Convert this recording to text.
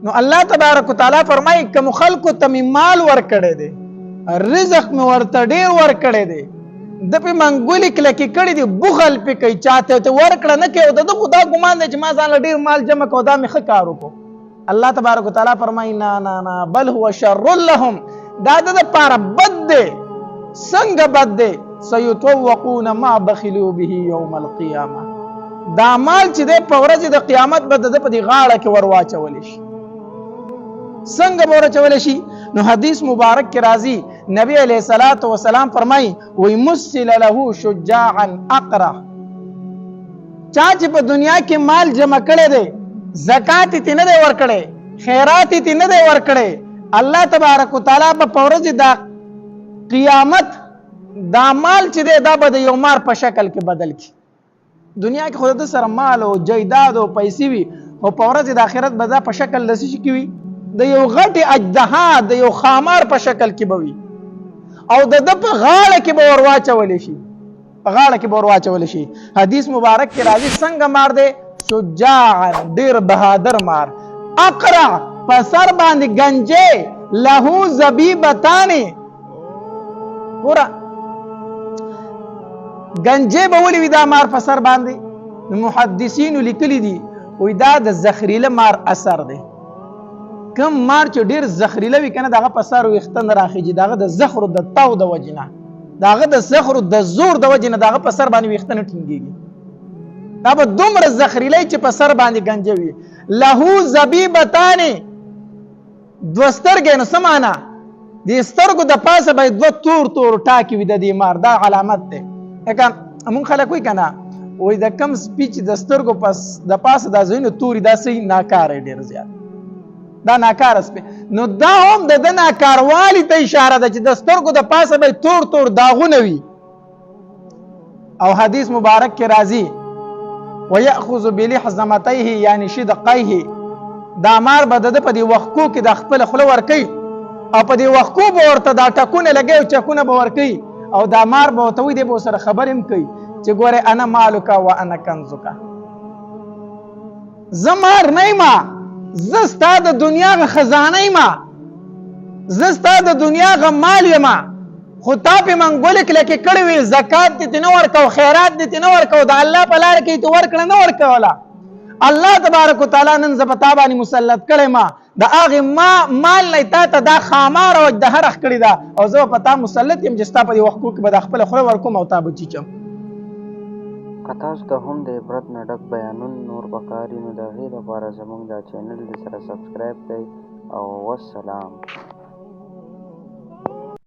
نو الله تبارک وتعالى فرمایي کوم خلکو ته مې مال ورکړی دی رزق مې ورته ډېر ورکړی دی د پې منګولې کلکې کړي دي بخل پې کوي چاته ته ورکړه نه کوي او د ده خو دا ګمان دی چې ما ځان له ډېر مال جمع کړو دا مې ښه کار وکړو الله تبارک وتعالى فرمایي نه نه نه بل هو شر لهم دا د دپاره بد دی څنګه بد دی سیطوقون ما بخلوا به یوم القیامه دا مال چې دی په ورځې د قیامت به د ده په دې غاړه کې ور واچولی شي څنګه به ورچولی شي نو حدیث مبارک کې راځي نبی علیه الصلاة والسلام فرمایي وی مثل له شجاعا اقرا چا چې په دنیا کې مال جمع کړی دی زکات یې نه دی ورکړی خیرات یې نه دی ورکړی الله تبارک وتعالی په ورځې د قیامت دا مال چې دی دا به د یو مار په شکل کې بدل کړي دنیا کې خو د سره مال او جیداد او پیسې وي او په ورځې د آخرت به دا په شکل د څه شي کې وي د یو غټې اجدها د یو خامار په شکل کې به وي او د ده په غاړه کې به ور واچولی شي په غاړه کې به ور واچولی شي حدیث مبارک کې راځي څنګه مار دی شجاعا ډېر بهادر مار اقرع په سر باندې گنجې له زبیبتانې ګوره گنجې به ولې وي دا مار په سر باندې محدثینو لیکلي دي وایي دا د زخریله مار اثر دی کم مار چې ډېر زخریله وي که نه د هغه په سر ویښته نه راخیږي د هغه د زخرو د تاو د وجې نه د هغه د زخرو د زور د وجې نه د هغه په سر باندې ویښته نه ټینګېږي دا به دومره زخریلی چې په سر باندې گنجه وي له زبیبتانې دوه سترګې نو څه معنا د سترګو د پاسه باید دوه تور تور ټاکې وي د دې مار دا علامت دی لکه مونږ خلک وایي که نه وایي د کم سپي چې د سترګو د پاسه دا ځایونه توري دا صحیح ناکاره ډېر زیات دا ناکاره سپي نو دا هم د ده ناکاروالي ته اشاره ده چې د سترګو د پاسه به تور تور داغونه وي او حدیث مبارک کې راځي ویأخذ بلحظمتیه یعنی شدقیه دا مار به د ده په دې وښکو کې د خپله خوله ورکوي او په دې وښکو به ورته دا ټکونه لګوي او چکونه به ورکوي او دا مار به ورته وایي دی به ورسره خبرې هم کوي چې ګورې انا مالکه و انا کنزکه زه مار نه یمه زه ستا د دنیا غ خزانه یمه زه ستا د دنیا غ مال یمه خو تا پې منګولې کلکې کړې وې زکات دې نه ورکو خیرات دې نه ورکو د الله په لاره کې ته ورکړه نه ورکوله الله تبارک وتعالی نن زه په تا باندې مسلط کړی ما د هغې مال نه تا ته دا خامار او اجدهرخ کړې ده او زه به په تا مسلط یم چې ستا په دې وښکو کې به د خپله خوله ورکوم او تا به چیچم که تاسو ته هم د عبرت نه ډک بیانونه نور پکار وي نو د هغې لپاره زموږ دا چینل سره سبسکرایب کړئ او والسلام